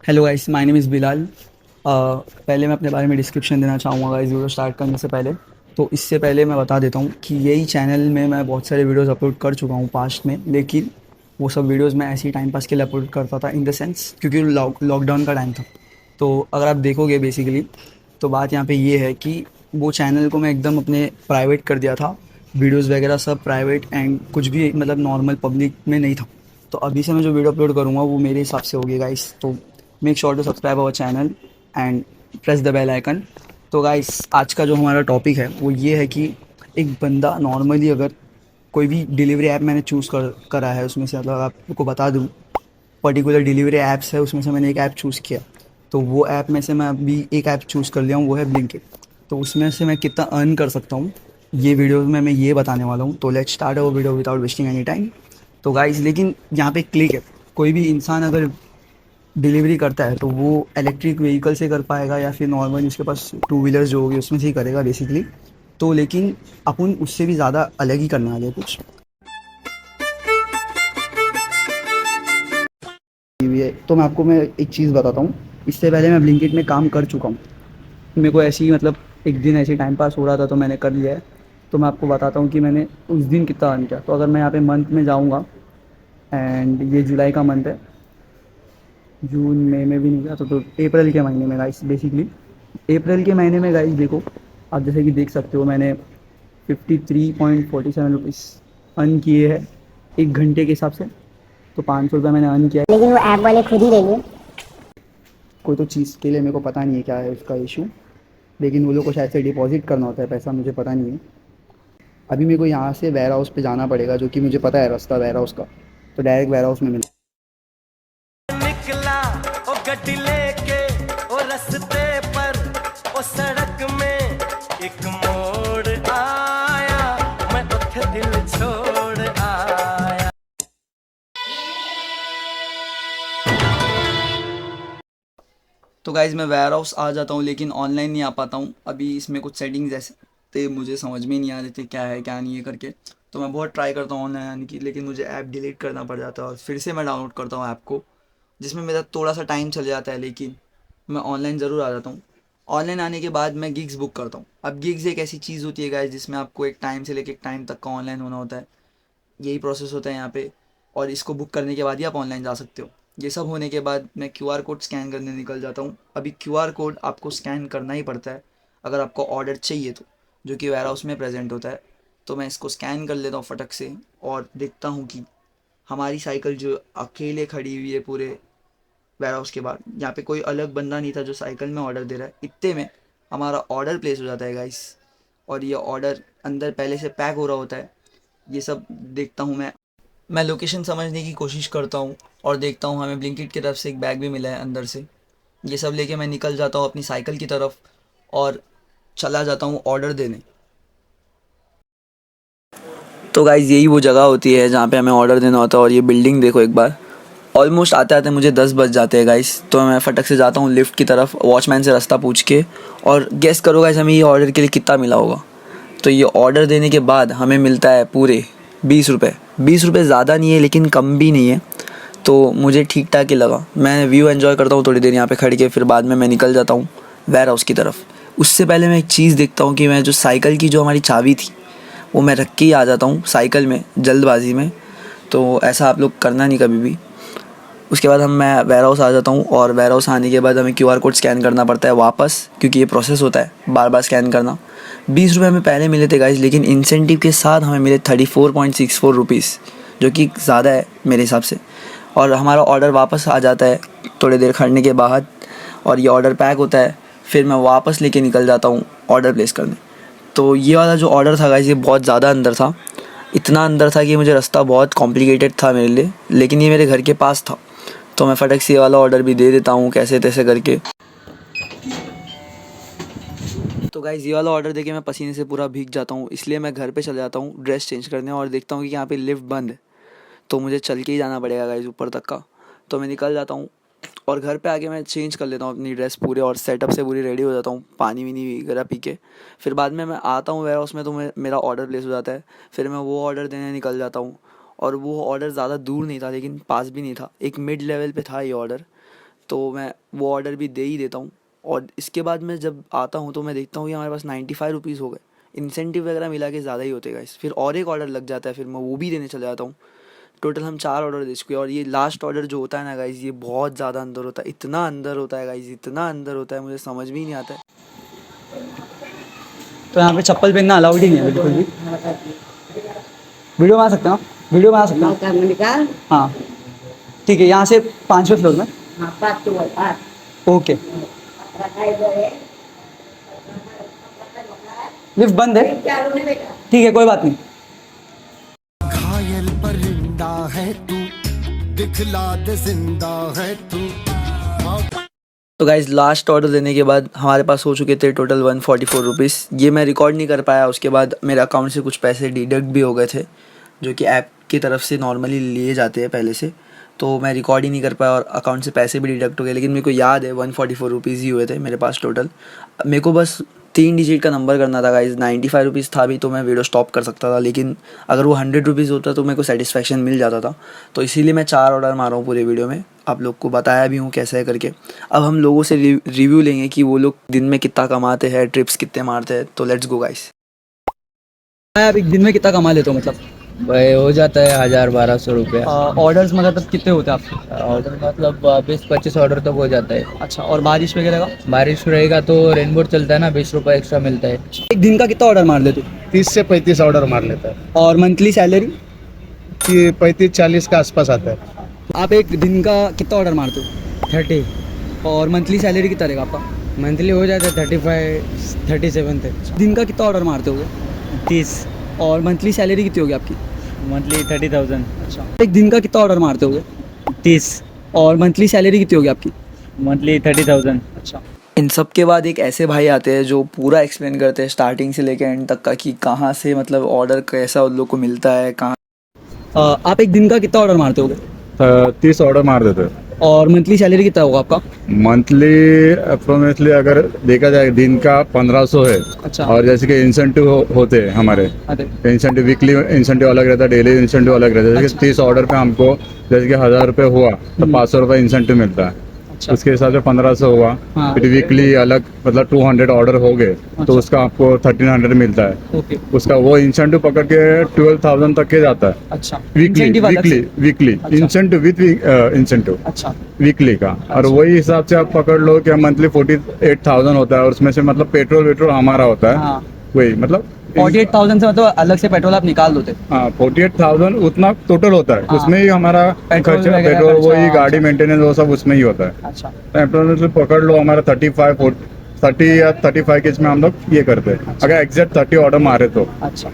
Hello guys, my name is Bilal. पहले मैं अपने बारे में डिस्क्रिप्शन देना चाहूँगा गाइस वीडियो स्टार्ट करने से पहले। तो इससे पहले मैं बता देता हूँ कि यही चैनल में मैं बहुत सारे वीडियोस अपलोड कर चुका हूँ पास्ट में, लेकिन वो सब वीडियोस मैं ऐसे ही टाइम पास के लिए अपलोड करता था, इन द सेंस क्योंकि लॉकडाउन का टाइम था। तो अगर आप देखोगे बेसिकली, तो बात यहाँ पे ये है कि वो चैनल को मैं एकदम अपने प्राइवेट कर दिया था। वीडियोस वगैरह सब प्राइवेट एंड कुछ भी मतलब नॉर्मल पब्लिक में नहीं था। तो अभी से मैं जो वीडियो अपलोड करूँगा वो मेरे हिसाब से होगी गाइस। तो make sure to subscribe our channel and press the bell icon. तो गाइस, आज का जो हमारा टॉपिक है वो ये है कि एक बंदा नॉर्मली अगर कोई भी डिलीवरी ऐप मैंने चूज़ करा है, उसमें से मतलब आपको बता दूँ पर्टिकुलर डिलीवरी ऐप्स है, उसमें से मैंने एक ऐप चूज़ किया। तो वो ऐप में से मैं अभी एक ऐप चूज़ कर लिया हूँ, वो है ब्लिंकिट। तो उसमें से मैं कितना अर्न कर सकता हूँ ये वीडियो में मैं ये बताने वाला हूँ। तो let's start our video without wasting any time. तो गाइस, लेकिन यहाँ पे क्लिक है, कोई भी इंसान अगर डिलीवरी करता है तो वो इलेक्ट्रिक व्हीकल से कर पाएगा या फिर नॉर्मल उसके पास टू व्हीलर्स जो होगी उसमें से ही करेगा बेसिकली। तो लेकिन अपन उससे भी ज़्यादा अलग ही करने वाले हैं कुछ। तो मैं एक चीज़ बताता हूँ। इससे पहले मैं ब्लिंकिट में काम कर चुका हूँ। मेरे को ऐसे ही मतलब एक दिन ऐसे टाइम पास हो रहा था तो मैंने कर लिया है। तो मैं आपको बताता हूँ कि मैंने उस दिन कितना अर्न किया। तो अगर मैं यहाँ पे मंथ में जाऊँगा, एंड ये जुलाई का मंथ है, जून मई में भी नहीं गया तो अप्रैल के महीने में गाइस बेसिकली। अप्रैल के महीने में गाइस देखो, आप जैसे कि देख सकते हो मैंने 53.47 रुपीज़ अर्न किए हैं एक घंटे के हिसाब से। तो 500 रुपये मैंने अर्न किया है। लेकिन वो ऐप वाले खुद ही ले लिए। कोई तो चीज़ के लिए मेरे को पता नहीं है क्या है उसका इशू, लेकिन वो लोग को शायद से डिपॉजिट करना होता है पैसा, मुझे पता नहीं है। अभी मेरे को यहाँ से वेयर हाउस पे जाना पड़ेगा, जो कि मुझे पता है रास्ता वेयर हाउस का। तो डायरेक्ट वेयर हाउस में मिल निकला ओ गड्डी लेके ओ रस्ते पर ओ सड़क में एक मोड़ आया मैं उठ दिल छोड़ आया। तो गाइज़, मैं वेयर हाउस आ जाता हूँ लेकिन ऑनलाइन नहीं आ पाता हूँ। अभी इसमें कुछ सेटिंग्स ऐसे थे मुझे समझ में नहीं आ रहे थे क्या है क्या नहीं है करके। तो मैं बहुत ट्राई करता हूँ ऑनलाइन आने की, लेकिन मुझे ऐप डिलीट करना पड़ जाता है और फिर से मैं डाउनलोड करता हूँ ऐप को, जिसमें मेरा थोड़ा सा टाइम चल जाता है। लेकिन मैं ऑनलाइन ज़रूर आ जाता हूँ। ऑनलाइन आने के बाद मैं गिग्स बुक करता हूँ। अब गिग्स एक ऐसी चीज़ होती है गाइस जिसमें आपको एक टाइम से लेकर एक टाइम तक का ऑनलाइन होना होता है। यही प्रोसेस होता है यहाँ पे। और इसको बुक करने के बाद ही आप ऑनलाइन जा सकते हो। ये सब होने के बाद मैं क्यूआर कोड स्कैन करने निकल जाता हूँ। अभी क्यूआर कोड आपको स्कैन करना ही पड़ता है अगर आपको ऑर्डर चाहिए तो, जो कि वेयर हाउस में प्रेजेंट होता है। तो मैं इसको स्कैन कर लेता हूँ फटक से और देखता हूँ कि हमारी साइकिल जो अकेले खड़ी हुई है पूरे वेयर हाउस के बाद, यहाँ पे कोई अलग बंदा नहीं था जो साइकिल में ऑर्डर दे रहा है, इतने में हमारा ऑर्डर प्लेस हो जाता है गाइस। और ये ऑर्डर अंदर पहले से पैक हो रहा होता है। ये सब देखता हूँ मैं लोकेशन समझने की कोशिश करता हूँ और देखता हूँ हमें ब्लिंकिट की तरफ से एक बैग भी मिला है अंदर से। ये सब लेके मैं निकल जाता हूँ अपनी साइकिल की तरफ और चला जाता हूँ ऑर्डर देने। तो गाइज़, यही वो जगह होती है जहाँ पे हमें ऑर्डर देना होता है। और ये बिल्डिंग देखो एक बार, ऑलमोस्ट आते आते मुझे 10 बज जाते हैं गाइस। तो मैं फटक से जाता हूँ लिफ्ट की तरफ वॉचमैन से रास्ता पूछ के। और गेस करो गाइस, हमें ये ऑर्डर के लिए कितना मिला होगा। तो ये ऑर्डर देने के बाद हमें मिलता है पूरे 20 रुपये। 20 रुपये ज़्यादा नहीं है लेकिन कम भी नहीं है। तो मुझे ठीक ठाक ही लगा। मैं व्यू एंजॉय करता हूँ थोड़ी देर यहाँ पे खड़ के, फिर बाद में मैं निकल जाता हूँ वेयर हाउस की तरफ। उससे पहले मैं एक चीज़ देखता हूँ कि मैं जो साइकिल की जो हमारी चाबी थी वो मैं रख के ही आ जाता हूँ साइकिल में जल्दबाजी में। तो ऐसा आप लोग करना नहीं कभी भी। उसके बाद मैं वेयर हाउस आ जाता हूँ और वेयर हाउस आने के बाद हमें क्यूआर कोड स्कैन करना पड़ता है वापस, क्योंकि ये प्रोसेस होता है बार बार स्कैन करना। 20 रुपये हमें पहले मिले थे गाइस, लेकिन इंसेंटिव के साथ हमें मिले 34.64 रुपीज़, जो कि ज़्यादा है मेरे हिसाब से। और हमारा ऑर्डर वापस आ जाता है थोड़ी देर खड़ने के बाद और ये ऑर्डर पैक होता है। फिर मैं वापस लेके निकल जाता हूँ ऑर्डर प्लेस करने। तो ये वाला जो ऑर्डर था गाइस, ये बहुत ज़्यादा अंदर था। इतना अंदर था कि मुझे रास्ता बहुत कॉम्प्लिकेटेड था मेरे लिए, लेकिन ये मेरे घर के पास था। तो मैं फटक से ये वाला ऑर्डर भी दे देता हूँ कैसे तैसे करके। तो गाइज़, ये वाला ऑर्डर देके मैं पसीने से पूरा भीग जाता हूँ, इसलिए मैं घर पे चले जाता हूँ ड्रेस चेंज करने और देखता हूँ कि यहाँ पे लिफ्ट बंद है। तो मुझे चल के ही जाना पड़ेगा गाइज़ ऊपर तक का। तो मैं निकल जाता हूँ और घर पे आके मैं चेंज कर लेता हूँ अपनी ड्रेस पूरे और सेटअप से पूरी रेडी हो जाता हूँ पानी वानी वगैरह पी के। फिर बाद में मैं आता हूँ वेयर हाउस में, तो मेरा ऑर्डर प्लेस हो जाता है। फिर मैं वो ऑर्डर देने निकल जाता हूँ। और वो ऑर्डर ज़्यादा दूर नहीं था लेकिन पास भी नहीं था, एक मिड लेवल पे था ये ऑर्डर। तो मैं वो ऑर्डर भी दे ही देता हूँ। और इसके बाद मैं जब आता हूँ तो मैं देखता हूँ कि हमारे पास 95 रुपीज़ हो गए। इंसेंटिव वगैरह मिला के ज़्यादा ही होते गाइस। फिर और एक ऑर्डर लग जाता है, फिर मैं वो भी देने चले जाता हूँ। टोटल हम 4 ऑर्डर दे चुके हैं। और ये लास्ट ऑर्डर जो होता है ना गाइस, ये बहुत ज़्यादा अंदर होता है, इतना अंदर होता है गाइस, इतना अंदर होता है, मुझे समझ भी नहीं आता है। तो यहाँ पे चप्पल पहनना अलाउड ही नहीं है बिल्कुल भी। वीडियो बना सकते हो आप? वीडियो बना सकते हो? हाँ ठीक है, यहाँ से 5वें फ्लोर में। ओके, लिफ्ट बंद है, ठीक है कोई बात नहीं। घायल परिंदा है तू, दिखला दे जिंदा है तू। तो गाइज़ लास्ट ऑर्डर देने के बाद हमारे पास हो चुके थे टोटल 144 रुपीज़। ये मैं रिकॉर्ड नहीं कर पाया, उसके बाद मेरे अकाउंट से कुछ पैसे डिडक्ट भी हो गए थे, जो कि ऐप की तरफ से नॉर्मली लिए जाते हैं पहले से। तो मैं रिकॉर्ड ही नहीं कर पाया और अकाउंट से पैसे भी डिडक्ट हो गए। लेकिन मेरे को याद है 144 रुपीज़ ही हुए थे मेरे पास टोटल। मेरे को बस 3 डिजिट का नंबर करना था गाइज़। 95 रुपीज़ था भी तो मैं वीडियो स्टॉप कर सकता था, लेकिन अगर वो 100 रुपीज़ होता तो मेरे को सेटिस्फेक्शन मिल जाता था। तो इसीलिए मैं 4 ऑर्डर मारा हूँ पूरे वीडियो में, आप लोग को बताया भी हूँ कैसे है करके। अब हम लोगों से रिव्यू लेंगे कि वो लोग दिन में कितना कमाते हैं, ट्रिप्स कितने मारते हैं। तो लेट्स गो गाइस। आप एक दिन में कितना कमा लेते हो मतलब? भाई हो जाता है 1000-1200 रुपये। ऑर्डर्स मतलब कितने होते हैं आपके? ऑर्डर मतलब 20-25 ऑर्डर तक हो जाता है। अच्छा, और बारिश वगैरह का? बारिश रहेगा तो रेनबोट चलता है ना, 20 रुपये एक्स्ट्रा मिलता है। एक दिन का कितना ऑर्डर मार लेते हो? 30 से 35 ऑर्डर मार लेता है और मंथली सैलरी? कि 35-40 के आसपास आता है। आप एक दिन का कितना ऑर्डर मारते हो? 30 और मंथली सैलरी कितना रहेगा आपका? मंथली हो जाता है 35-37 तक। दिन का कितना ऑर्डर मारते होगे? 30 और मंथली सैलरी कितनी होगी आपकी? मंथली 30,000। अच्छा, एक दिन का कितना ऑर्डर मारते होगे? 30 और मंथली सैलरी कितनी होगी आपकी? मंथली 30,000। अच्छा, इन सब के बाद एक ऐसे भाई आते हैं जो पूरा एक्सप्लेन करते हैं स्टार्टिंग से लेकर एंड तक का, कि कहाँ से मतलब ऑर्डर कैसा उन लोग को मिलता है, कहाँ। आप एक दिन का कितना ऑर्डर मारते होगे? 30 ऑर्डर मार देते हैं। और मंथली सैलरी कितना होगा आपका? मंथली अप्रोक्सीमेटली अगर देखा जाए दिन का 1500 है। अच्छा। और जैसे कि इंसेंटिव होते हैं हमारे, इंसेंटिव वीकली इंसेंटिव अलग रहता है, डेली इंसेंटिव अलग रहता है। जैसे कि 30 ऑर्डर पे हमको जैसे कि 1000 रुपये हुआ तो 500 रुपये इंसेंटिव मिलता है। अच्छा। उसके हिसाब से 1500 हुआ। हाँ। फिर वीकली अलग मतलब 200 ऑर्डर हो गए तो उसका आपको 1300 मिलता है। ओके। उसका वो इंसेंटिव पकड़ के 12,000 तक के जाता है। अच्छा, वीकली Incentive अलग से? वीकली अच्छा। इंसेंटिव विथ इंसेंटिव अच्छा, वीकली का। और वही हिसाब से आप पकड़ लो कि मंथली 48,000 होता है और उसमें से मतलब पेट्रोल हमारा होता है। हाँ। वही मतलब 48,000 से मतलब अलग से पेट्रोल आप निकाल दोते? हाँ 48,000 उतना टोटल होता है। हाँ। उसमें ही हमारा पेट्रोल खर्चा, वगैरह पेट्रोल खर्चा, वही गाड़ी अच्छा। मेंटेनेंस वो सब उसमें ही होता है। अच्छा, तो पकड़ लो हमारा 30 या 35 के इसमें हम लोग ये करते हैं, अगर एग्जैक्ट 30 ऑर्डर मारे तो। अच्छा।